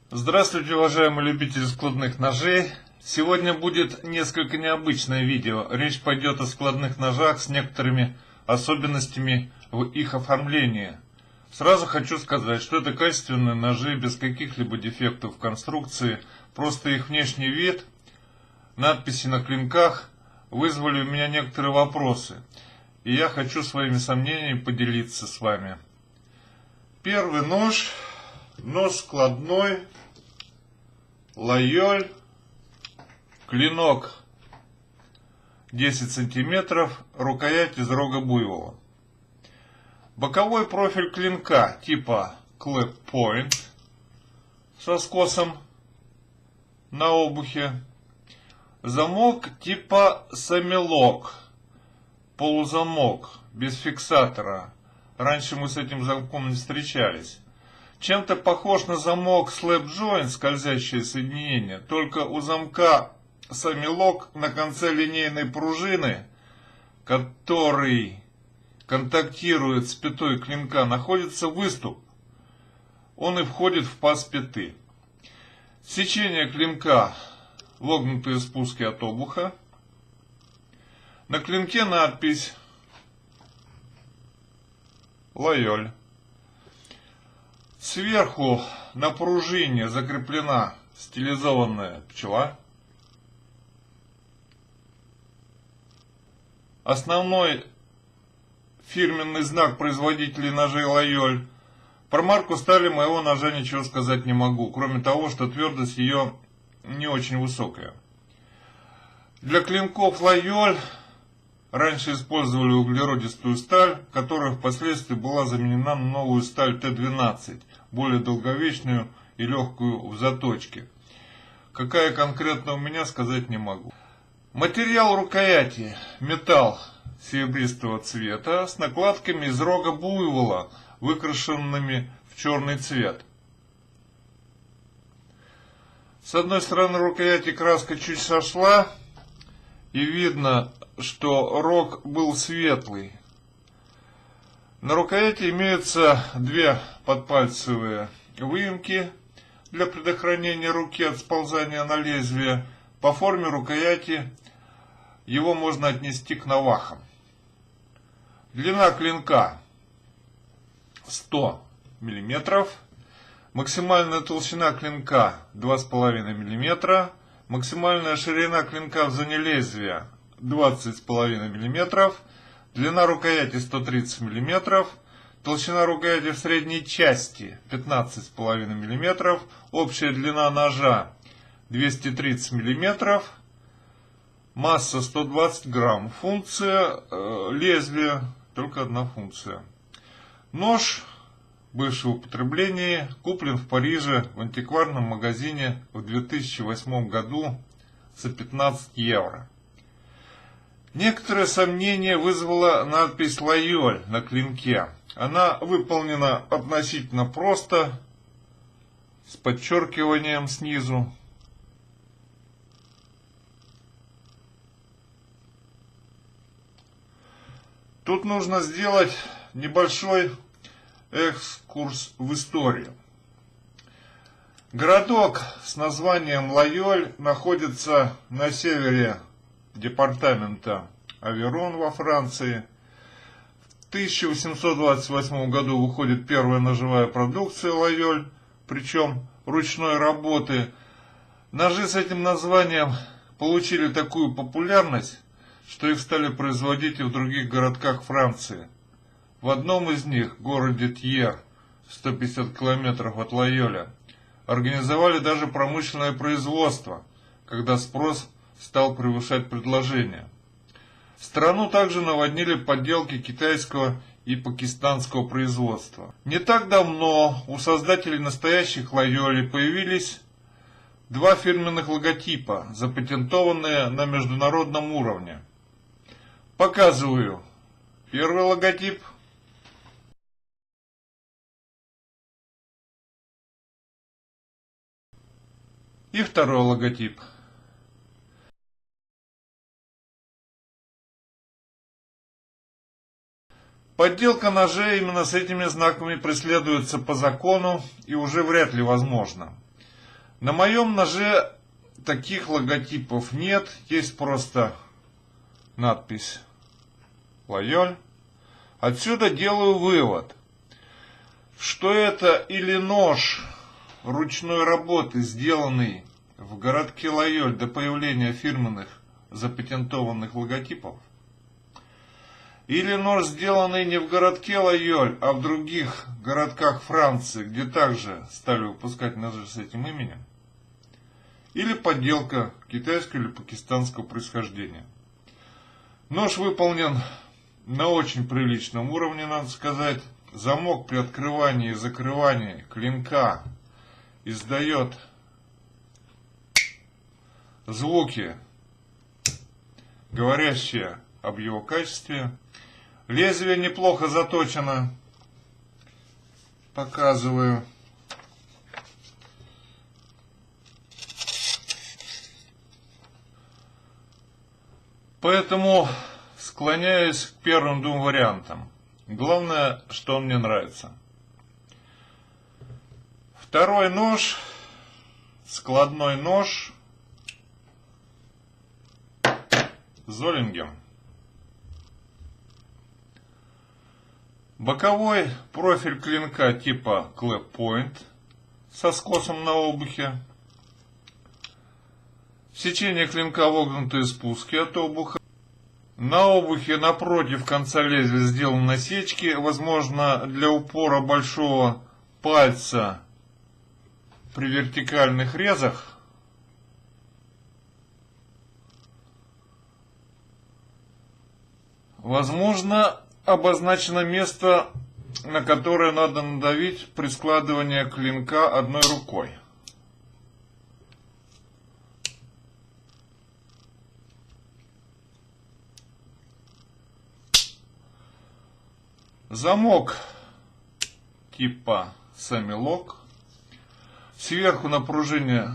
Здравствуйте, уважаемые любители складных ножей. Сегодня будет несколько необычное видео. Речь пойдет о складных ножах с некоторыми особенностями в их оформлении. Сразу хочу сказать, что это качественные ножи без каких-либо дефектов в конструкции. Просто их внешний вид, надписи на клинках вызвали у меня некоторые вопросы. И я хочу своими сомнениями поделиться с вами. Первый нож складной, Лайоль, клинок 10 сантиметров, рукоять из рога буйвола. Боковой профиль клинка типа Clap Point со скосом на обухе. Замок типа Самилок, полузамок, без фиксатора. Раньше мы с этим замком не встречались. Чем-то похож на замок Slap Joint, скользящее соединение, только у замка Самилок на конце линейной пружины, который контактирует с пятой клинка, находится выступ. Он и входит в паз пяты. Сечение клинка, вогнутые спуски от обуха. На клинке надпись Лайоль. Сверху на пружине закреплена стилизованная пчела. Основной фирменный знак производителей ножей Лайоль. Про марку стали моего ножа ничего сказать не могу, кроме того, что твердость ее не очень высокая. Для клинков Лайоль раньше использовали углеродистую сталь, которая впоследствии была заменена на новую сталь Т-12, более долговечную и легкую в заточке. Какая конкретно у меня, сказать не могу. Материал рукояти – металл серебристого цвета с накладками из рога буйвола, выкрашенными в черный цвет. С одной стороны рукояти краска чуть сошла, и видно, что рог был светлый. На рукояти имеются две подпальцевые выемки для предохранения руки от сползания на лезвие. По форме рукояти его можно отнести к навахам. Длина клинка 100 мм. Максимальная толщина клинка 2,5 мм. Максимальная ширина клинка в зоне лезвия 20,5 мм. Длина рукояти 130 мм. Толщина рукояти в средней части 15,5 мм. Общая длина ножа 230 мм. Масса 120 грамм. Функция лезвия только одна функция. Нож бывшего употребления куплен в Париже в антикварном магазине в 2008 году за 15 евро. Некоторые сомнения вызвала надпись Лайоль на клинке. Она выполнена относительно просто, с подчеркиванием снизу. Тут нужно сделать небольшой экскурс в историю. Городок с названием Лайоль находится на севере департамента Аверон во Франции. В 1828 году выходит первая ножевая продукция Лайоль, причем ручной работы. Ножи с этим названием получили такую популярность, что их стали производить и в других городках Франции. В одном из них, городе Тьер, 150 километров от Лайоля, организовали даже промышленное производство, когда спрос стал превышать предложение. Страну также наводнили подделки китайского и пакистанского производства. Не так давно у создателей настоящих Лайолей появились два фирменных логотипа, запатентованные на международном уровне. Показываю первый логотип. И второй логотип. Подделка ножей именно с этими знаками преследуется по закону и уже вряд ли возможна. На моем ноже таких логотипов нет, есть просто надпись Лайоль. Отсюда делаю вывод, что это или нож ручной работы, сделанный в городке Лайоль до появления фирменных запатентованных логотипов, или нож, сделанный не в городке Лайоль, а в других городках Франции, где также стали выпускать ножи с этим именем, или подделка китайского или пакистанского происхождения. Нож выполнен на очень приличном уровне, надо сказать. Замок при открывании и закрывании клинка издает звуки, говорящие об его качестве. Лезвие неплохо заточено. Показываю. Поэтому склоняюсь к первым двум вариантам. Главное, что он мне нравится. Второй нож, складной нож Золлинген. Боковой профиль клинка типа Clap Point со скосом на обухе. Сечение клинка вогнутые спуски от обуха. На обухе напротив конца лезвия сделаны насечки, возможно, для упора большого пальца при вертикальных резах. Возможно, обозначено место, на которое надо надавить при складывании клинка одной рукой. Замок типа Самилок. Сверху на пружине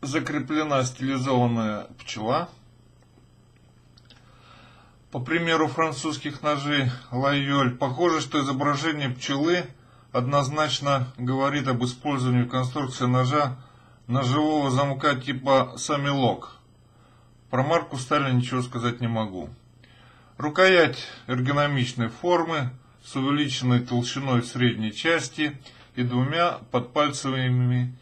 закреплена стилизованная пчела. По примеру французских ножей Лайоль, похоже, что изображение пчелы однозначно говорит об использовании в конструкции ножа ножевого замка типа Самилок. Про марку Стали ничего сказать не могу. Рукоять эргономичной формы с увеличенной толщиной в средней части и двумя подпальцевыми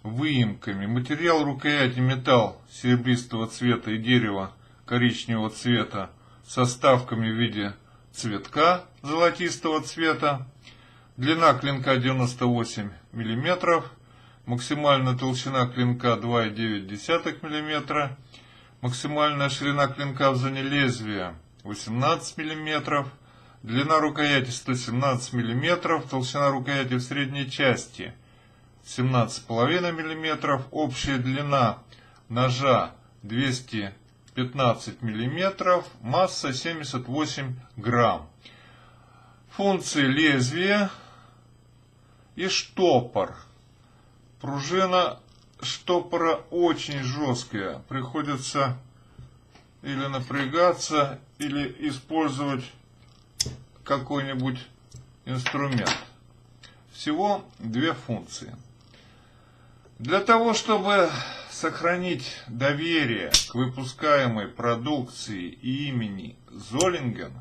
выемками. Материал рукояти металл серебристого цвета и дерево коричневого цвета со вставками в виде цветка золотистого цвета. Длина клинка 98 мм. Максимальная толщина клинка 2,9 мм. Максимальная ширина клинка в зоне лезвия 18 мм. Длина рукояти 117 мм. Толщина рукояти в средней части 17,5 мм. Общая длина ножа 215 мм. Масса 78 грамм. Функции лезвия и штопор. Пружина штопора очень жесткая. Приходится или напрягаться, или использовать какой-нибудь инструмент. Всего две функции. Для того, чтобы сохранить доверие к выпускаемой продукции и имени Золлинген,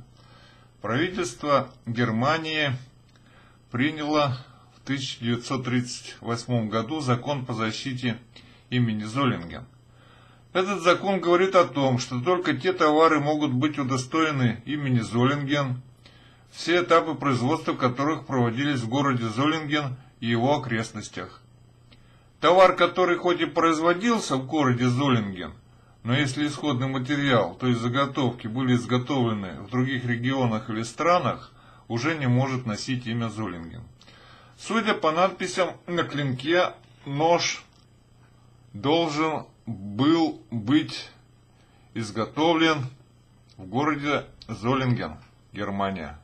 правительство Германии приняло в 1938 году закон по защите имени Золлинген. Этот закон говорит о том, что только те товары могут быть удостоены имени Золлинген, все этапы производства которых проводились в городе Золлинген и его окрестностях. Товар, который хоть и производился в городе Золлинген, но если исходный материал, то есть заготовки, были изготовлены в других регионах или странах, уже не может носить имя Золлинген. Судя по надписям на клинке, нож должен был быть изготовлен в городе Золлинген, Германия.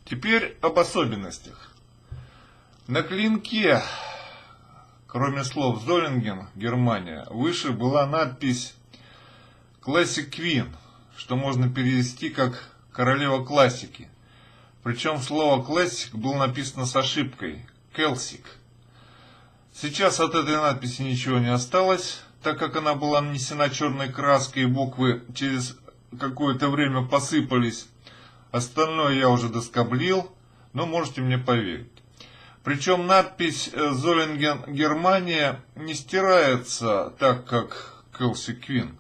Теперь об особенностях. На клинке, кроме слов Золлинген, Германия, выше была надпись Classic Queen, что можно перевести как королева классики. Причем слово Classic было написано с ошибкой Celsic. Сейчас от этой надписи ничего не осталось, так как она была нанесена черной краской и буквы через какое-то время посыпались. Остальное я уже доскоблил, но можете мне поверить. Причем надпись Золлинген Германия не стирается так, как Kelsey Queen.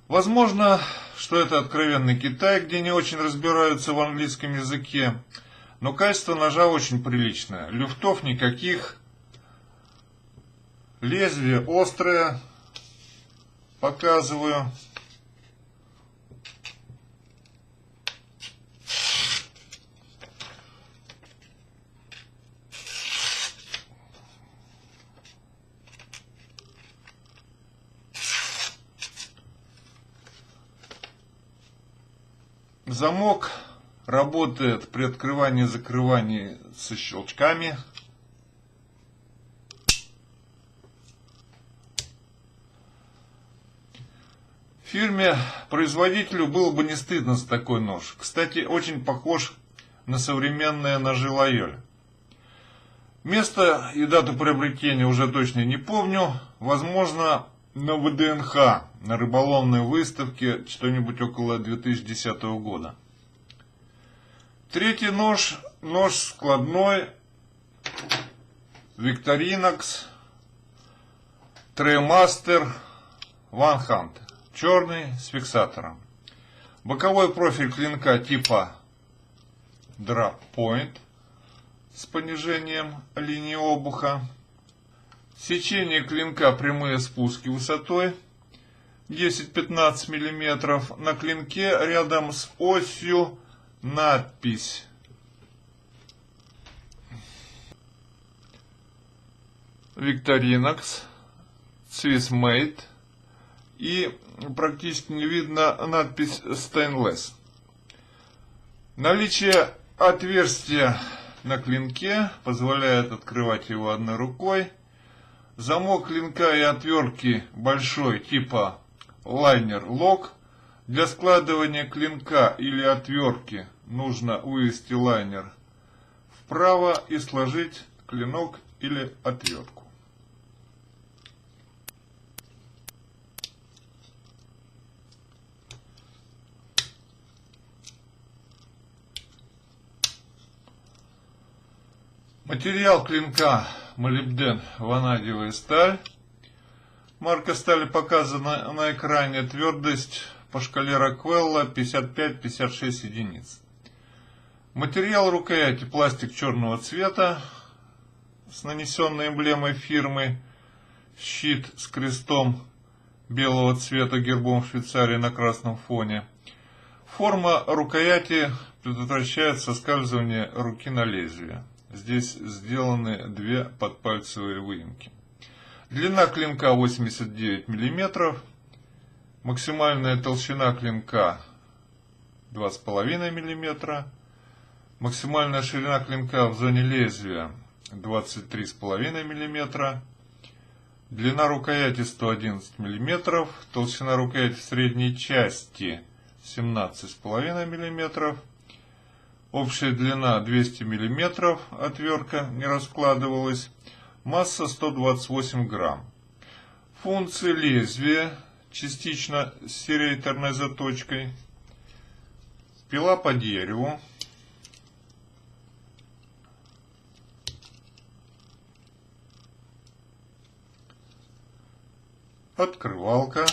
Возможно, что это откровенный Китай, где не очень разбираются в английском языке, но качество ножа очень приличное. Люфтов никаких. Лезвие острое. Показываю. Замок работает при открывании и закрывании со щелчками. Фирме-производителю было бы не стыдно за такой нож. Кстати, очень похож на современные ножи Лайоль. Место и дату приобретения уже точно не помню. Возможно, на ВДНХ, на рыболовной выставке, что-нибудь около 2010 года. Третий нож, нож складной, Victorinox Trailmaster One Hand, черный с фиксатором. Боковой профиль клинка типа Drop Point с понижением линии обуха. Сечение клинка прямые спуски высотой 10-15 мм. На клинке рядом с осью надпись Victorinox Swiss Made и практически не видно надпись Stainless. Наличие отверстия на клинке позволяет открывать его одной рукой. Замок клинка и отвертки большой типа Liner Lock. Для складывания клинка или отвертки нужно вывести лайнер вправо и сложить клинок или отвертку. Материал клинка молибден, ванадиевая сталь. Марка стали показана на экране. Твердость по шкале Роквелла 55-56 единиц. Материал рукояти пластик черного цвета с нанесенной эмблемой фирмы. Щит с крестом белого цвета, гербом Швейцарии на красном фоне. Форма рукояти предотвращает соскальзывание руки на лезвие. Здесь сделаны две подпальцевые выемки. Длина клинка 89 мм. Максимальная толщина клинка 2,5 мм. Максимальная ширина клинка в зоне лезвия 23,5 мм. Длина рукояти 111 мм. Толщина рукояти средней части 17,5 мм. Общая длина 200 мм, отвертка не раскладывалась, масса 128 грамм. Функции лезвия частично с серейторной заточкой, пила по дереву, открывалка,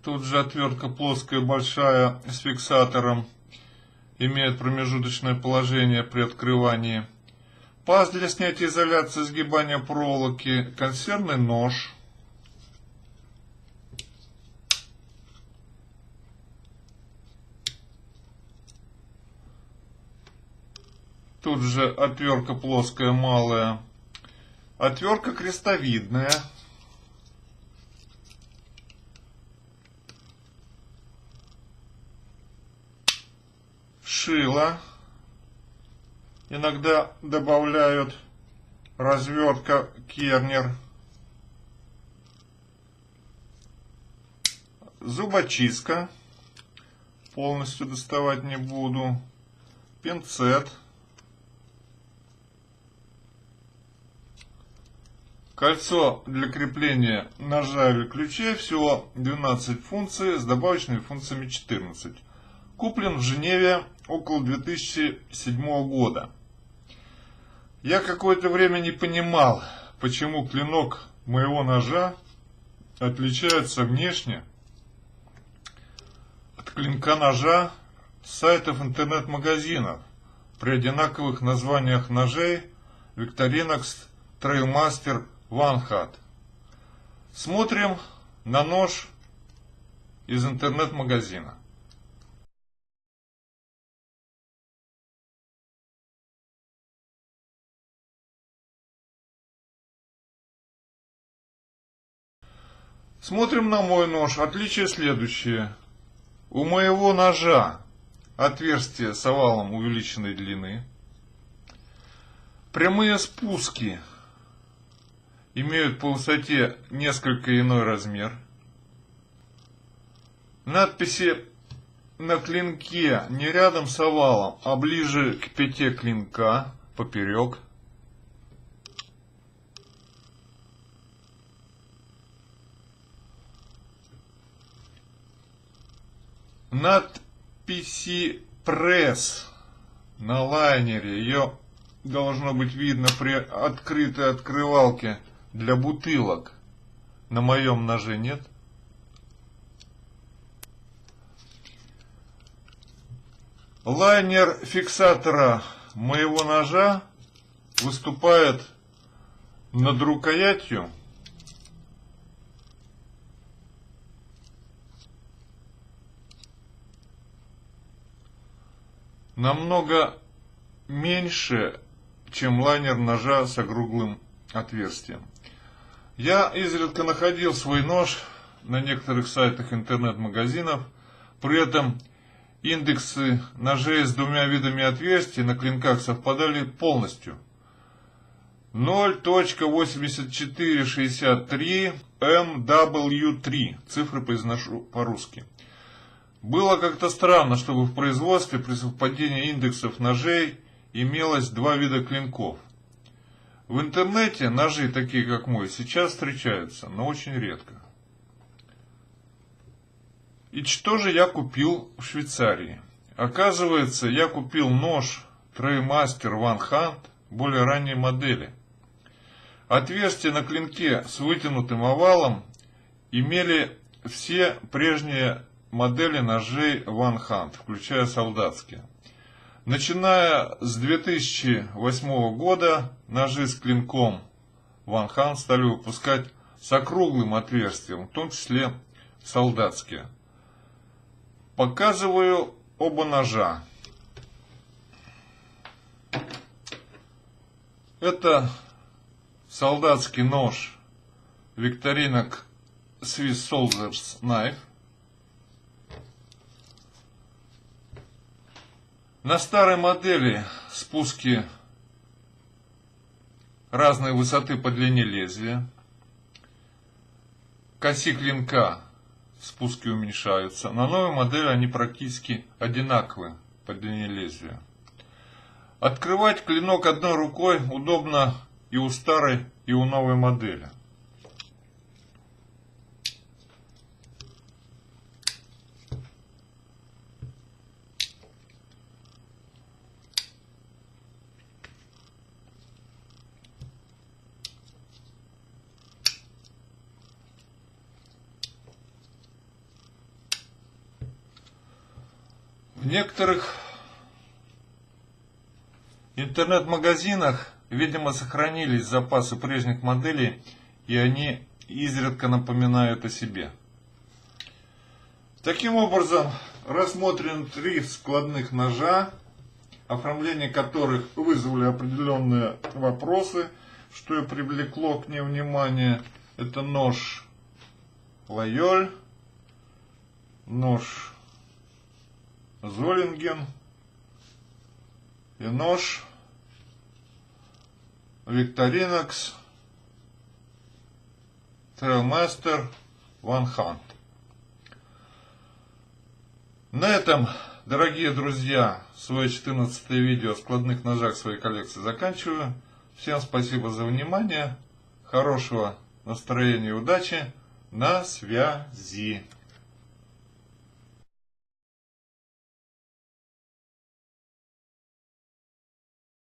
тут же отвертка плоская, большая, с фиксатором, имеет промежуточное положение при открывании. Паз для снятия изоляции, сгибания проволоки, консервный нож. Тут же отвертка плоская, малая. Отвертка крестовидная. Шило. Иногда добавляют развертка Кернер. зубочистка, полностью доставать не буду, пинцет, кольцо для крепления ножа или ключей, всего 12 функций, с добавочными функциями 14. Куплен в Женеве около 2007 года. Я какое-то время не понимал, почему клинок моего ножа отличается внешне от клинка ножа с сайтов интернет-магазинов при одинаковых названиях ножей Victorinox Trailmaster OneHand. Смотрим на нож из интернет-магазина. Смотрим на мой нож. Отличие следующее. У моего ножа отверстие с овалом увеличенной длины. Прямые спуски имеют по высоте несколько иной размер. Надписи на клинке не рядом с овалом, а ближе к пяте клинка, поперек. Надписи пресс на лайнере, ее должно быть видно при открытой открывалке для бутылок. На моем ноже нет. Лайнер фиксатора моего ножа выступает над рукоятью намного меньше, чем лайнер ножа с округлым отверстием. Я изредка находил свой нож на некоторых сайтах интернет-магазинов, при этом индексы ножей с двумя видами отверстий на клинках совпадали полностью. 0.8463 MW3, цифры произношу по-русски. Было как-то странно, чтобы в производстве при совпадении индексов ножей имелось два вида клинков. В интернете ножи, такие как мой, сейчас встречаются, но очень редко. И что же я купил в Швейцарии? Оказывается, я купил нож Trailmaster OneHand более ранней модели. Отверстия на клинке с вытянутым овалом имели все прежние модели ножей OneHand, включая солдатские. Начиная с 2008 года ножи с клинком OneHand стали выпускать с округлым отверстием, в том числе солдатские. Показываю оба ножа. Это солдатский нож Victorinox Swiss Soldier's Knife. На старой модели спуски разной высоты по длине лезвия. К оси клинка спуски уменьшаются. На новой модели они практически одинаковы по длине лезвия. Открывать клинок одной рукой удобно и у старой, и у новой модели. В некоторых интернет-магазинах, видимо, сохранились запасы прежних моделей, и они изредка напоминают о себе. Таким образом, рассмотрим три складных ножа, оформление которых вызвали определенные вопросы, что и привлекло к ним внимание. Это нож Лайоль, нож Золинген и нож Victorinox Trailmaster OneHand. На этом, дорогие друзья, свое 14-е видео о складных ножах своей коллекции заканчиваю. Всем спасибо за внимание, хорошего настроения и удачи, на связи.